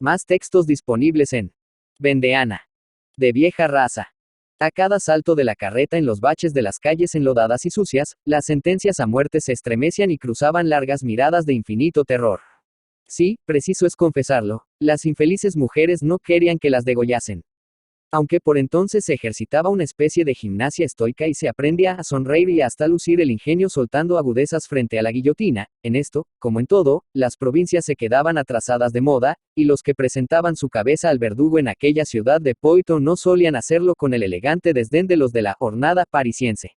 Más textos disponibles en Vendeana. De vieja raza. A cada salto de la carreta en los baches de las calles enlodadas y sucias, las sentencias a muerte se estremecían y cruzaban largas miradas de infinito terror. Sí, preciso es confesarlo, las infelices mujeres no querían que las degollasen. Aunque por entonces se ejercitaba una especie de gimnasia estoica y se aprendía a sonreír y hasta lucir el ingenio soltando agudezas frente a la guillotina, en esto, como en todo, las provincias se quedaban atrasadas de moda, y los que presentaban su cabeza al verdugo en aquella ciudad de Poitou no solían hacerlo con el elegante desdén de los de la hornada parisiense.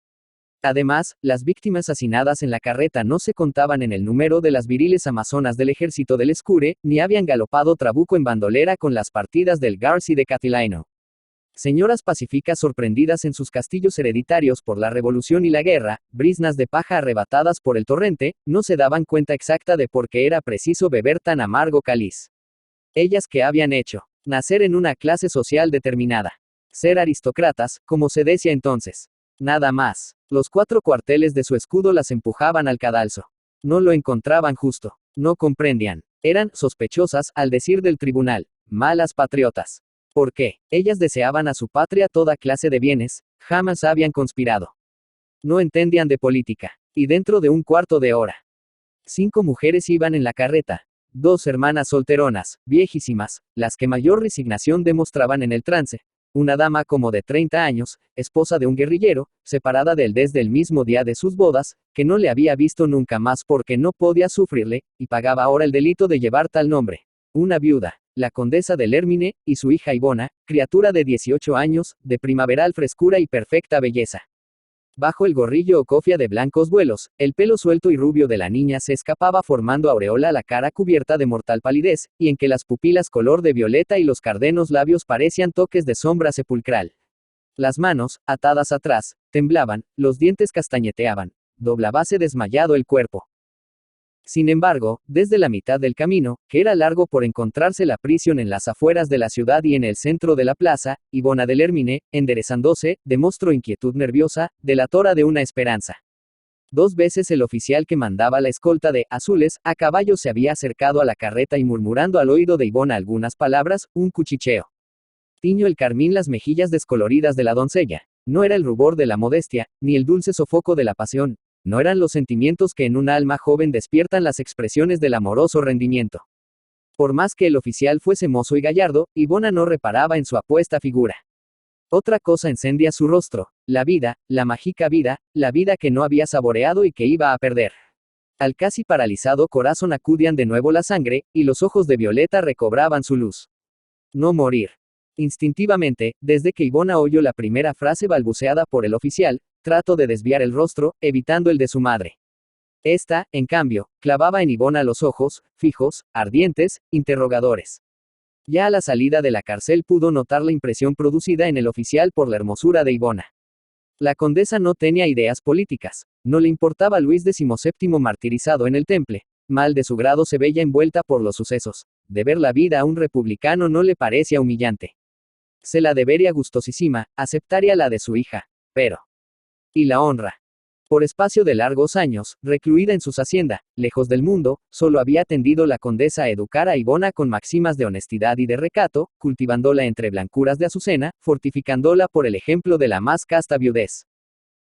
Además, las víctimas asesinadas en la carreta no se contaban en el número de las viriles amazonas del ejército del Escure, ni habían galopado trabuco en bandolera con las partidas del Garci de Catilino. Señoras pacíficas sorprendidas en sus castillos hereditarios por la revolución y la guerra, briznas de paja arrebatadas por el torrente, no se daban cuenta exacta de por qué era preciso beber tan amargo cáliz. Ellas que habían hecho nacer en una clase social determinada. Ser aristócratas, como se decía entonces. Nada más. Los 4 cuarteles de su escudo las empujaban al cadalso. No lo encontraban justo. No comprendían. Eran sospechosas, al decir del tribunal, malas patriotas. ¿Por qué? Ellas deseaban a su patria toda clase de bienes, jamás habían conspirado. No entendían de política. Y dentro de un cuarto de hora, 5 mujeres iban en la carreta. 2 hermanas solteronas, viejísimas, las que mayor resignación demostraban en el trance. Una dama como de 30 años, esposa de un guerrillero, separada de él desde el mismo día de sus bodas, que no le había visto nunca más porque no podía sufrirle, y pagaba ahora el delito de llevar tal nombre. Una viuda, la condesa del Hermine, y su hija Ivona, criatura de 18 años, de primaveral frescura y perfecta belleza. Bajo el gorrillo o cofia de blancos vuelos, el pelo suelto y rubio de la niña se escapaba formando aureola a la cara cubierta de mortal palidez, y en que las pupilas color de violeta y los cardenos labios parecían toques de sombra sepulcral. Las manos, atadas atrás, temblaban, los dientes castañeteaban, doblábase desmayado el cuerpo. Sin embargo, desde la mitad del camino, que era largo por encontrarse la prisión en las afueras de la ciudad y en el centro de la plaza, Ivona del Hermine, enderezándose, demostró inquietud nerviosa, delatora de una esperanza. 2 veces el oficial que mandaba la escolta de azules a caballo se había acercado a la carreta y murmurando al oído de Ivona algunas palabras, un cuchicheo. Tiñó el carmín las mejillas descoloridas de la doncella. No era el rubor de la modestia, ni el dulce sofoco de la pasión. No eran los sentimientos que en un alma joven despiertan las expresiones del amoroso rendimiento. Por más que el oficial fuese mozo y gallardo, Ivona no reparaba en su apuesta figura. Otra cosa encendía su rostro, la vida, la mágica vida, la vida que no había saboreado y que iba a perder. Al casi paralizado corazón acudían de nuevo la sangre, y los ojos de Violeta recobraban su luz. No morir. Instintivamente, desde que Ivona oyó la primera frase balbuceada por el oficial, trató de desviar el rostro, evitando el de su madre. Esta, en cambio, clavaba en Ivona los ojos, fijos, ardientes, interrogadores. Ya a la salida de la cárcel pudo notar la impresión producida en el oficial por la hermosura de Ivona. La condesa no tenía ideas políticas, no le importaba Luis XVII martirizado en el Temple, mal de su grado se veía envuelta por los sucesos, de ver la vida a un republicano no le parecía humillante. Se la debería gustosísima, aceptaría la de su hija, pero... y la honra. Por espacio de largos años, recluida en sus haciendas, lejos del mundo, solo había tendido la condesa a educar a Ivona con máximas de honestidad y de recato, cultivándola entre blancuras de azucena, fortificándola por el ejemplo de la más casta viudez.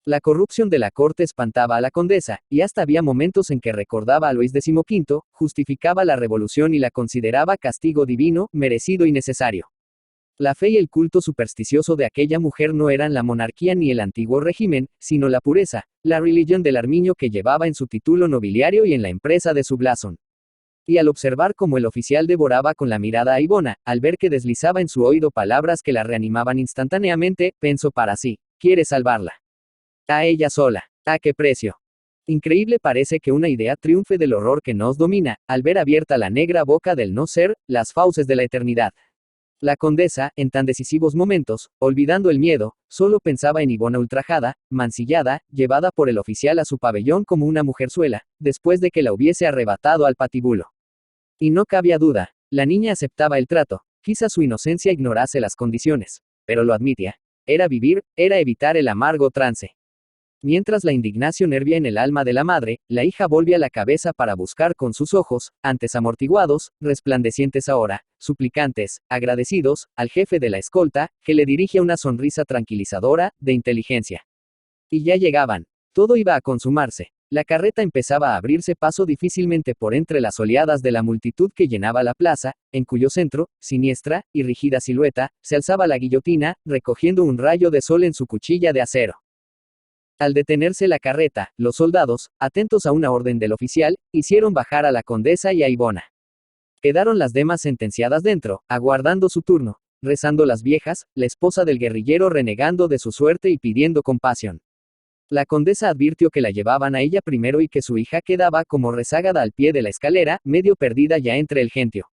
La corrupción de la corte espantaba a la condesa, y hasta había momentos en que recordaba a Luis XV, justificaba la revolución y la consideraba castigo divino, merecido y necesario. La fe y el culto supersticioso de aquella mujer no eran la monarquía ni el antiguo régimen, sino la pureza, la religión del armiño que llevaba en su título nobiliario y en la empresa de su blasón. Y al observar cómo el oficial devoraba con la mirada a Ivona, al ver que deslizaba en su oído palabras que la reanimaban instantáneamente, pensó para sí, quiere salvarla. A ella sola. ¿A qué precio? Increíble parece que una idea triunfe del horror que nos domina, al ver abierta la negra boca del no ser, las fauces de la eternidad. La condesa, en tan decisivos momentos, olvidando el miedo, solo pensaba en Ivona ultrajada, mancillada, llevada por el oficial a su pabellón como una mujerzuela, después de que la hubiese arrebatado al patíbulo. Y no cabía duda, la niña aceptaba el trato, quizá su inocencia ignorase las condiciones, pero lo admitía. Era vivir, era evitar el amargo trance. Mientras la indignación hervía en el alma de la madre, la hija volvía la cabeza para buscar con sus ojos, antes amortiguados, resplandecientes ahora, suplicantes, agradecidos, al jefe de la escolta, que le dirige una sonrisa tranquilizadora, de inteligencia. Y ya llegaban. Todo iba a consumarse. La carreta empezaba a abrirse paso difícilmente por entre las oleadas de la multitud que llenaba la plaza, en cuyo centro, siniestra y rígida silueta, se alzaba la guillotina, recogiendo un rayo de sol en su cuchilla de acero. Al detenerse la carreta, los soldados, atentos a una orden del oficial, hicieron bajar a la condesa y a Ibona. Quedaron las demás sentenciadas dentro, aguardando su turno, rezando las viejas, la esposa del guerrillero renegando de su suerte y pidiendo compasión. La condesa advirtió que la llevaban a ella primero y que su hija quedaba como rezagada al pie de la escalera, medio perdida ya entre el gentio.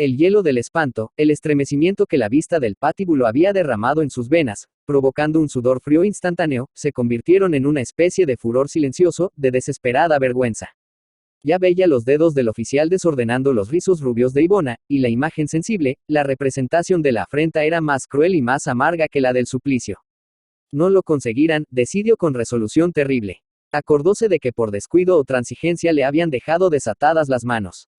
El hielo del espanto, el estremecimiento que la vista del patíbulo había derramado en sus venas, provocando un sudor frío instantáneo, se convirtieron en una especie de furor silencioso, de desesperada vergüenza. Ya veía los dedos del oficial desordenando los rizos rubios de Ibona, y la imagen sensible, la representación de la afrenta era más cruel y más amarga que la del suplicio. No lo conseguirán, decidió con resolución terrible. Acordóse de que por descuido o transigencia le habían dejado desatadas las manos.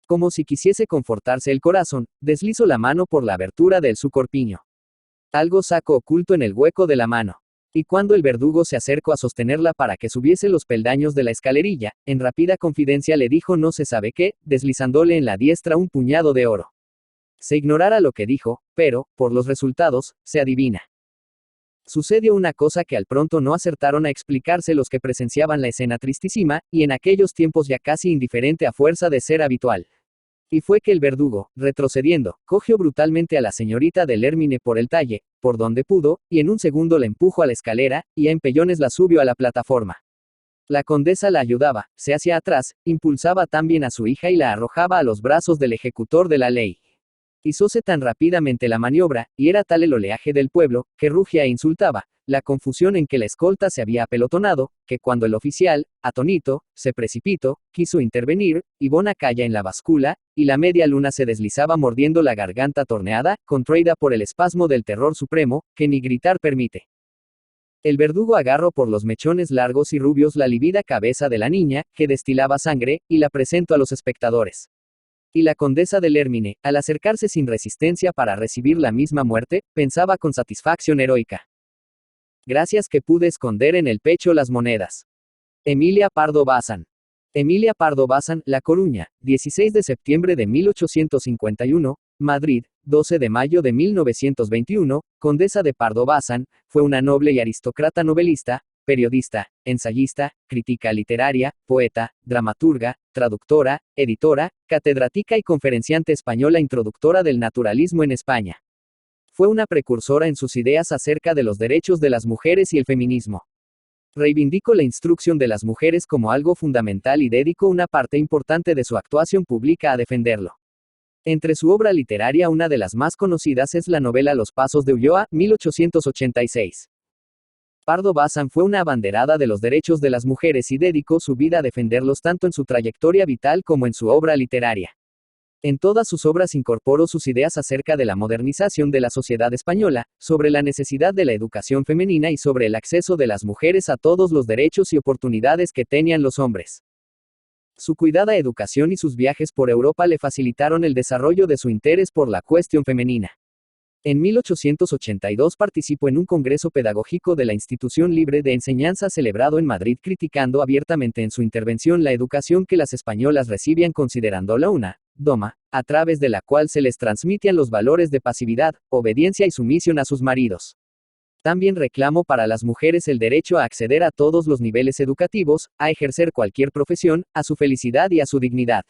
Como si quisiese confortarse el corazón, deslizó la mano por la abertura del su corpiño. Algo sacó oculto en el hueco de la mano. Y cuando el verdugo se acercó a sostenerla para que subiese los peldaños de la escalerilla, en rápida confidencia le dijo no se sabe qué, deslizándole en la diestra un puñado de oro. Se ignorara lo que dijo, pero, por los resultados, se adivina. Sucedió una cosa que al pronto no acertaron a explicarse los que presenciaban la escena tristísima, y en aquellos tiempos ya casi indiferente a fuerza de ser habitual. Y fue que el verdugo, retrocediendo, cogió brutalmente a la señorita del Hermine por el talle, por donde pudo, y en un segundo la empujó a la escalera, y a empellones la subió a la plataforma. La condesa la ayudaba, se hacía atrás, impulsaba también a su hija y la arrojaba a los brazos del ejecutor de la ley. Hizóse tan rápidamente la maniobra, y era tal el oleaje del pueblo, que rugía e insultaba, la confusión en que la escolta se había apelotonado, que cuando el oficial, atónito, se precipitó, quiso intervenir, Ibona calla en la báscula, y la media luna se deslizaba mordiendo la garganta torneada, contraída por el espasmo del terror supremo, que ni gritar permite. El verdugo agarró por los mechones largos y rubios la livida cabeza de la niña, que destilaba sangre, y la presentó a los espectadores. Y la condesa del Hermine, al acercarse sin resistencia para recibir la misma muerte, pensaba con satisfacción heroica. Gracias que pude esconder en el pecho las monedas. Emilia Pardo Bazán. Emilia Pardo Bazán, La Coruña, 16 de septiembre de 1851, Madrid, 12 de mayo de 1921, condesa de Pardo Bazán, fue una noble y aristócrata novelista, periodista, ensayista, crítica literaria, poeta, dramaturga, traductora, editora, catedrática y conferenciante española introductora del naturalismo en España. Fue una precursora en sus ideas acerca de los derechos de las mujeres y el feminismo. Reivindicó la instrucción de las mujeres como algo fundamental y dedicó una parte importante de su actuación pública a defenderlo. Entre su obra literaria una de las más conocidas es la novela Los Pasos de Ulloa, 1886. Pardo Bazán fue una abanderada de los derechos de las mujeres y dedicó su vida a defenderlos tanto en su trayectoria vital como en su obra literaria. En todas sus obras incorporó sus ideas acerca de la modernización de la sociedad española, sobre la necesidad de la educación femenina y sobre el acceso de las mujeres a todos los derechos y oportunidades que tenían los hombres. Su cuidada educación y sus viajes por Europa le facilitaron el desarrollo de su interés por la cuestión femenina. En 1882 participó en un congreso pedagógico de la Institución Libre de Enseñanza celebrado en Madrid criticando abiertamente en su intervención la educación que las españolas recibían considerándola una doma, a través de la cual se les transmitían los valores de pasividad, obediencia y sumisión a sus maridos. También reclamó para las mujeres el derecho a acceder a todos los niveles educativos, a ejercer cualquier profesión, a su felicidad y a su dignidad.